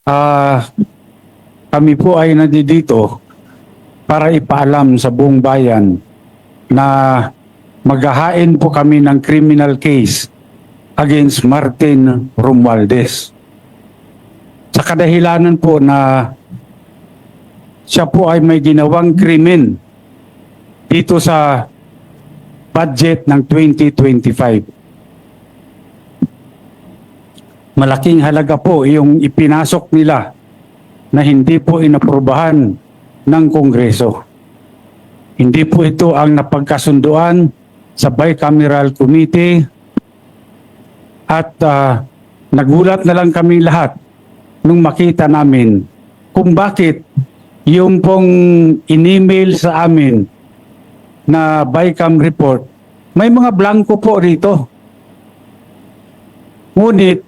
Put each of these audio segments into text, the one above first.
Ah, kami po ay nandito para ipaalam sa buong bayan na maghahain po kami ng criminal case against Martin Romualdez. Sa kadahilanan po na siya po ay may ginawang krimen dito sa budget ng 2025. Malaking halaga po yung ipinasok nila na hindi po inaprubahan ng Kongreso. Hindi po ito ang napagkasunduan sa Bicameral Committee at nagulat na lang kami lahat nung makita namin kung bakit yung pong in-email sa amin na Bicam report, may mga blanco po rito. Ngunit,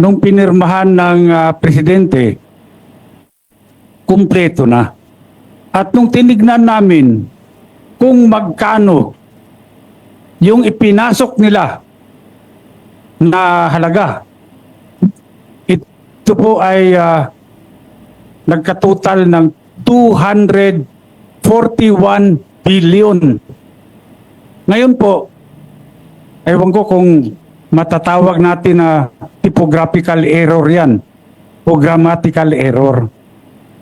nung pinirmahan ng presidente, kumpleto na. At nung tinignan namin kung magkano yung ipinasok nila na halaga, ito po ay nagkatotal ng 241 billion. Ngayon po, ewan ko kung matatawag natin na typographical error yan o grammatical error.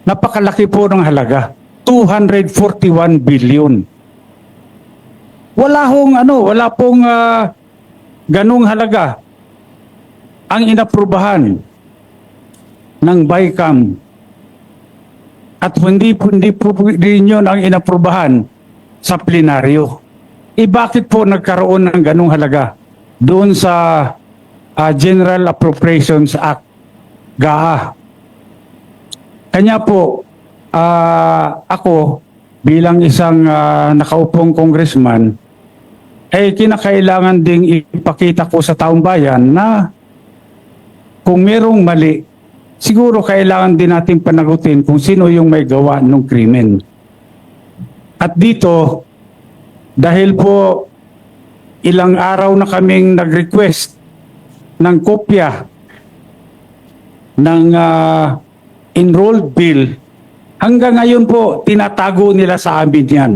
Napakalaki po ng halaga. 241 billion. Wala pong ganung halaga ang inaprubahan ng Bicam. At hindi po rin yun ang inaprubahan sa plenaryo. Bakit po nagkaroon ng ganung halaga doon sa General Appropriations Act, GAA? Kanya po, ako bilang isang nakaupong congressman, ay kinakailangan ding ipakita ko sa taong bayan na kung merong mali, siguro kailangan din natin panagutin kung sino yung may gawa ng krimen. At dito, dahil po ilang araw na kaming nag-request ng kopya ng enrolled bill, hanggang ngayon po tinatago nila sa amin yan.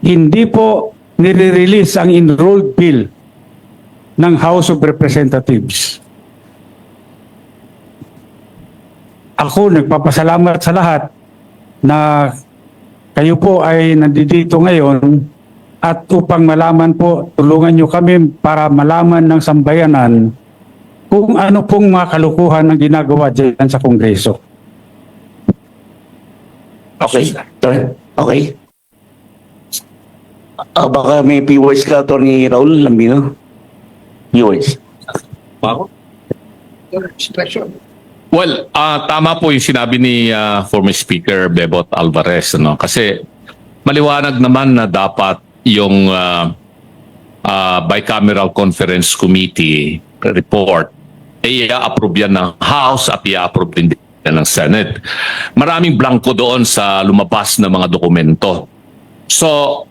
Hindi po nire-release ang enrolled bill ng House of Representatives. Ako nagpapasalamat sa lahat na kayo po ay nandito ngayon at upang malaman po, tulungan nyo kami para malaman ng sambayanan kung ano pong mga kalukuhan ang ginagawa dyan sa Kongreso. Okay. Okay. Baka may PWS ka, Atty. Raul Lambino? PWS. Well, tama po yung sinabi ni former Speaker Bebot Alvarez, no? Kasi maliwanag naman na dapat yung Bicameral Conference Committee report ay i-approve yan ng House at i-approve din ng Senate. Maraming blanco doon sa lumabas na mga dokumento. So,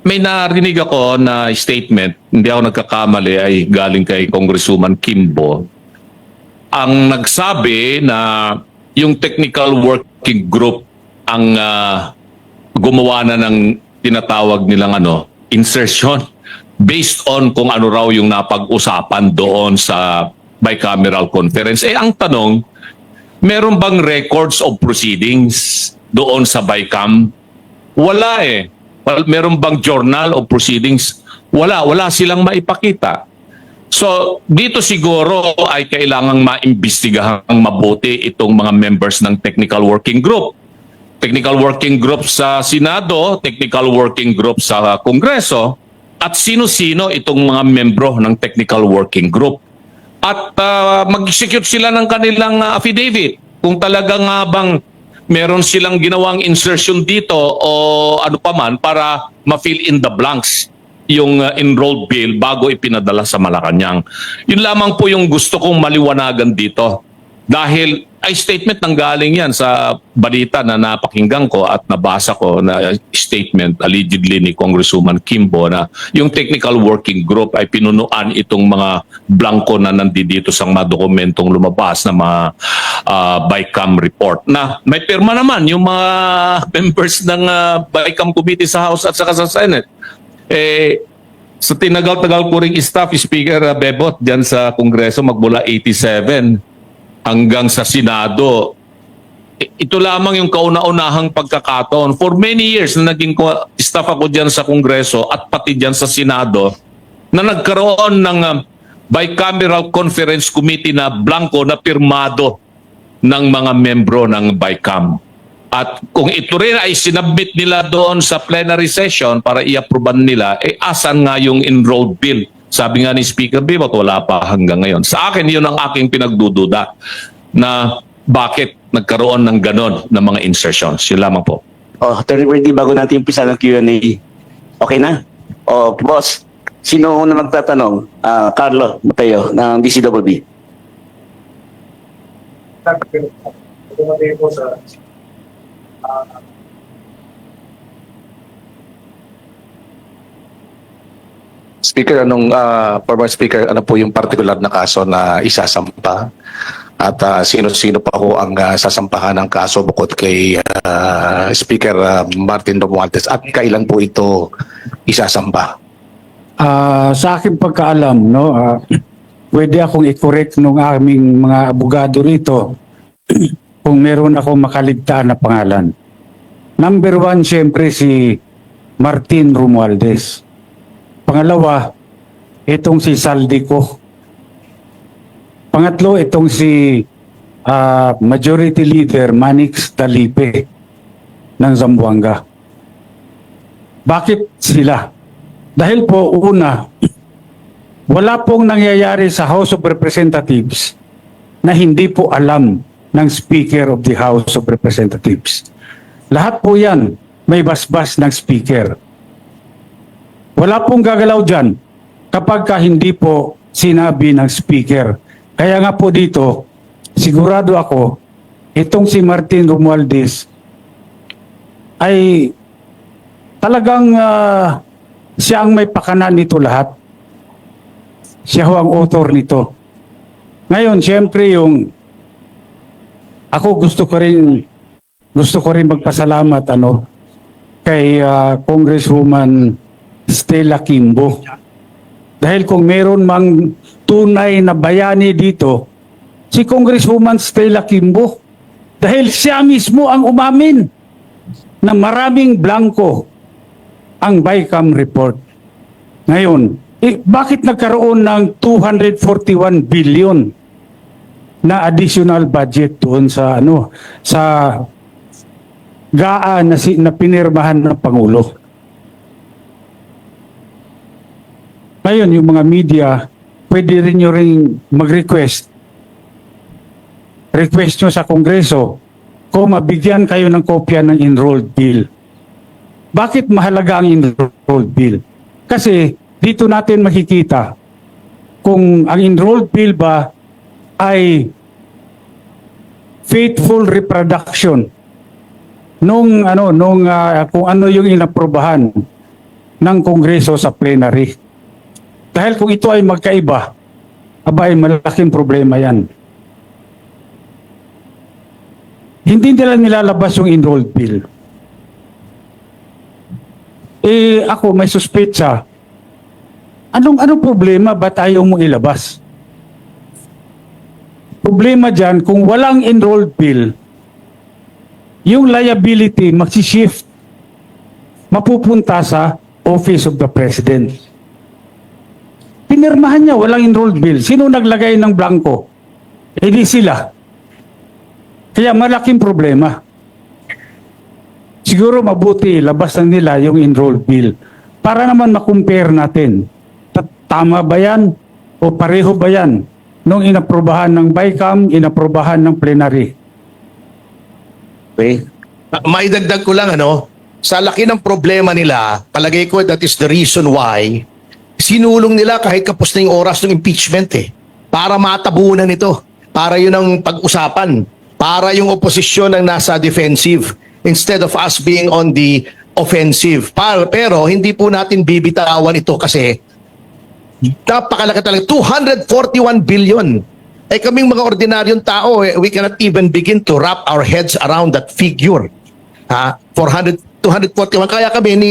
may narinig ako na statement, hindi ako nagkakamali, ay galing kay Congresswoman Kimbo. Ang nagsabi na yung technical working group ang gumawa na ng tinatawag nilang insertion based on kung ano raw yung napag-usapan doon sa bicameral conference. Ang tanong, meron bang records of proceedings doon sa Bicam? Wala eh. Meron bang journal of proceedings? Wala silang maipakita. So, dito siguro ay kailangang maimbestigahang mabuti itong mga members ng Technical Working Group. Technical Working Group sa Senado, Technical Working Group sa Kongreso, at sino-sino itong mga membro ng Technical Working Group. At mag-execute sila ng kanilang affidavit. Kung talaga nga bang meron silang ginawang insertion dito o ano paman para ma-fill in the blanks yung enrolled bill bago ipinadala sa Malacanang. Yun lamang po yung gusto kong maliwanagan dito. Dahil ay statement nang galing yan sa balita na napakinggan ko at nabasa ko na statement allegedly ni Congresswoman Kimbo na yung technical working group ay pinunuan itong mga blanco na nandito sa mga dokumentong lumabas na mga BICAM report na may pirma naman yung mga members ng BICAM committee sa House at saka sa Senate. Sa tinagal-tagal ko ring staff, Speaker Bebot, dyan sa Kongreso magmula 87 hanggang sa Senado, ito lamang yung kauna-unahang pagkakataon. For many years na naging staff ako dyan sa Kongreso at pati dyan sa Senado, na nagkaroon ng bicameral conference committee na blanco na pirmado ng mga membro ng BICAM. At kung ito rin ay sinabit nila doon sa plenary session para i-approvean nila, asan nga yung enrolled bill? Sabi nga ni Speaker Bibot, wala pa hanggang ngayon. Sa akin, yun ang aking pinagdududa na bakit nagkaroon ng ganon na mga insertions. Yun lamang po. Attorney Bertie, bago natin umpisa ng Q&A, okay na? Boss, sino na magtatanong? Carlo Mateo ng DCWB. Speaker, former Speaker, ano po yung particular na kaso na isasampa? At sino-sino pa ho ang sasampahan ng kaso bukod kay Speaker Martin Romualdez at kailan po ito isasampa? Sa aking pagkaalam, no, pwede akong i-correct ng aming mga abogado rito kung meron akong makaligtaan na pangalan. Number 1, siyempre si Martin Romualdez. Pangalawa, itong si Saldico. Pangatlo, itong si Majority Leader Manix Dalipe ng Zamboanga. Bakit sila? Dahil po, una, wala pong nangyayari sa House of Representatives na hindi po alam ng Speaker of the House of Representatives. Lahat po yan may basbas ng Speaker. Wala pong gagalaw dyan kapag hindi po sinabi ng Speaker. Kaya nga po dito, sigurado ako, itong si Martin Romualdez ay talagang siya ang may pakanan nito lahat. Siya ho ang author nito. Ngayon, siyempre ako gusto ko rin magpasalamat kay Congresswoman Stella Kimbo. Dahil kung meron mang tunay na bayani dito, si Congresswoman Stella Kimbo. Dahil siya mismo ang umamin na maraming blanco ang BICAM report. Ngayon, bakit nagkaroon ng 241 billion na additional budget doon sa GAA na pinirmahan ng Pangulo? Ngayon, yung mga media, pwede rin nyo rin mag-request. Request nyo sa Kongreso kung mabigyan kayo ng kopya ng enrolled bill. Bakit mahalaga ang enrolled bill? Kasi dito natin makikita kung ang enrolled bill ba ay faithful reproduction kung ano yung inaprobahan ng Kongreso sa plenary. Dahil kung ito ay magkaiba, abay malaking problema yan. Hindi nila nilalabas yung enrolled bill. Ako may suspetsa. Anong problema ba't ayaw mo ilabas? Problema dyan, kung walang enrolled bill, yung liability magsishift, mapupunta sa Office of the President. Pinirmahan niya, walang enrolled bill. Sino naglagay ng blanco? Hindi sila. Kaya malaking problema. Siguro mabuti, labas na nila yung enrolled bill. Para naman makumpare natin. Tama ba yan? O pareho ba yan? Nung inaprobahan ng BICAM, inaprobahan ng plenary. Okay. Maidagdag ko lang, sa laki ng problema nila, palagay ko that is the reason why sinulong nila kahit kapos na yung oras ng impeachment para matabunan ito. Para yun ang pag-usapan. para yung oposisyon ang nasa defensive instead of us being on the offensive. Pero hindi po natin bibitawan ito kasi napakalaki talaga, 241 billion. Eh kaming mga ordinaryong tao, we cannot even begin to wrap our heads around that figure. 241. Kaya kami ni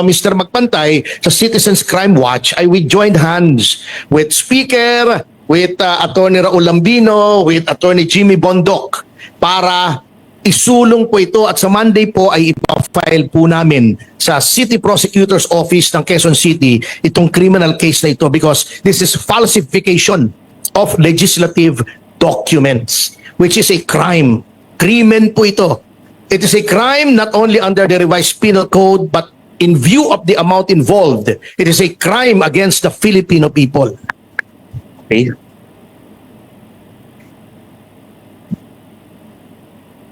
Mr. Magpantay sa Citizens Crime Watch, we joined hands with Speaker, with Attorney Raul Lambino, with Attorney Jimmy Bondoc para isulong po ito at sa Monday po ay ipafile po namin sa City Prosecutor's Office ng Quezon City itong criminal case na ito because this is falsification of legislative documents, which is a crime. Krimen po ito. It is a crime not only under the revised penal code but in view of the amount involved, it is a crime against the Filipino people. Okay.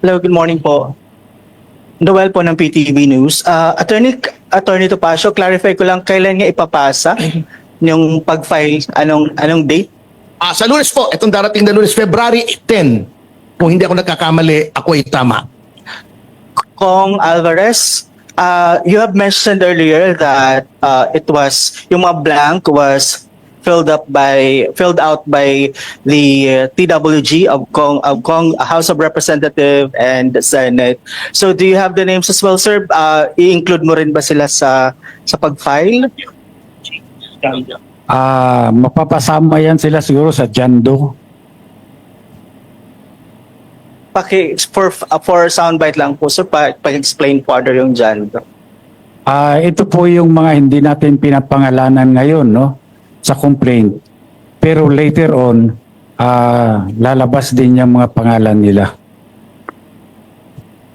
Hello, good morning po. Noel po ng PTV News. Attorney Topacio, clarify ko lang, kailan nga ipapasa yung pag-file, anong date? Sa Lunes po, itong darating na Lunes, February 10. Kung hindi ako nagkakamali, ako ay tama. Kong Alvarez, you have mentioned earlier that it was, yung mga blank was filled out by the TWG of Kong House of Representative and Senate. So do you have the names as well, sir? I-include mo rin ba sila sa pag-file? Mapapasama yan sila siguro sa Jando. For soundbite lang po, sir, pa-explain further yung dyan. Ito po yung mga hindi natin pinapangalanan ngayon, no? Sa complaint. Pero later on, lalabas din yung mga pangalan nila.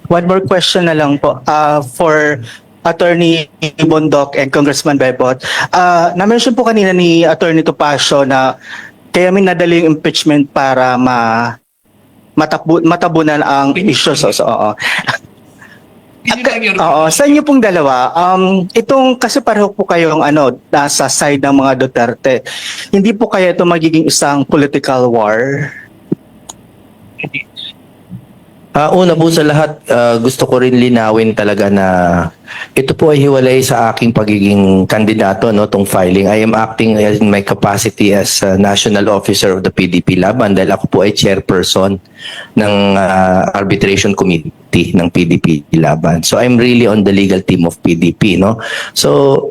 One more question na lang po for Attorney Bondoc and Congressman Bebot. Na-mention po kanina ni Attorney Topacio na kaya may nadali yung impeachment para matabunan ang issues. Oo. Sa inyo pong dalawa, itong kasi pareho po kayong nasa side ng mga Duterte. Hindi po kaya ito magiging isang political war? Una po sa lahat, gusto ko rin linawin talaga na ito po ay hiwalay sa aking pagiging kandidato, no, tong filing. I am acting in my capacity as National Officer of the PDP Laban dahil ako po ay chairperson ng Arbitration Committee ng PDP Laban. So I'm really on the legal team of PDP, no. So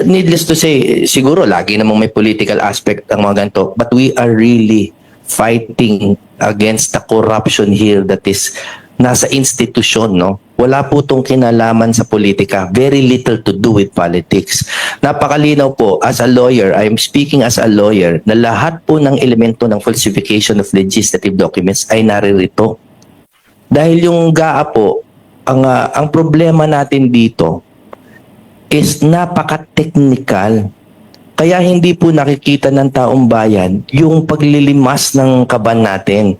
needless to say, siguro lagi namang may political aspect ang mga ganito, but we are really fighting against the corruption here that is nasa institusyon, no? Wala po itong kinalaman sa politika. Very little to do with politics. Napakalinaw po, as a lawyer, I am speaking as a lawyer, na lahat po ng elemento ng falsification of legislative documents ay naririto. Dahil yung GAA po, ang problema natin dito is napaka-technical. Kaya hindi po nakikita ng taong bayan yung paglilimas ng kaban natin.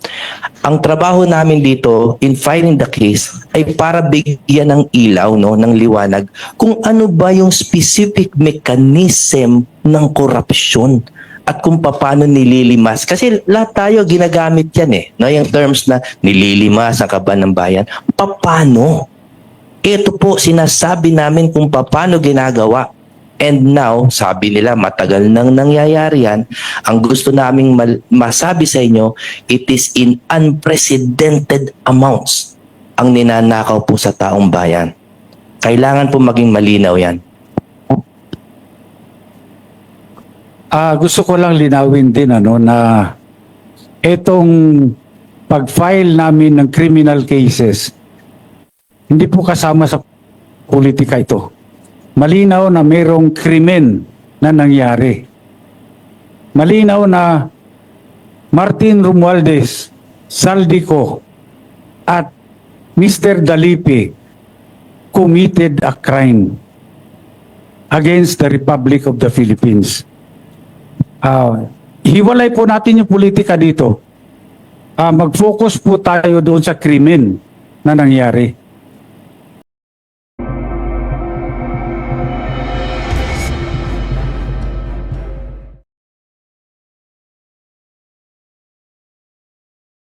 Ang trabaho namin dito in filing the case ay para bigyan ng ilaw, no, ng liwanag kung ano ba yung specific mechanism ng korupsyon at kung paano nililimas. Kasi lahat tayo ginagamit yan no, yung terms na nililimas ang kaban ng bayan. Paano? Ito po sinasabi namin kung paano ginagawa. And now, sabi nila, matagal nang nangyayari yan. Ang gusto naming masabi sa inyo, it is in unprecedented amounts ang ninanakaw po sa taong bayan. Kailangan po maging malinaw yan. Gusto ko lang linawin din na itong pag-file namin ng criminal cases, hindi po kasama sa politika ito. Malinaw na mayroong krimen na nangyari. Malinaw na Martin Romualdez, Saldico, at Mr. Dalipe committed a crime against the Republic of the Philippines. Hiwalay po natin yung politika dito. Mag-focus po tayo doon sa krimen na nangyari.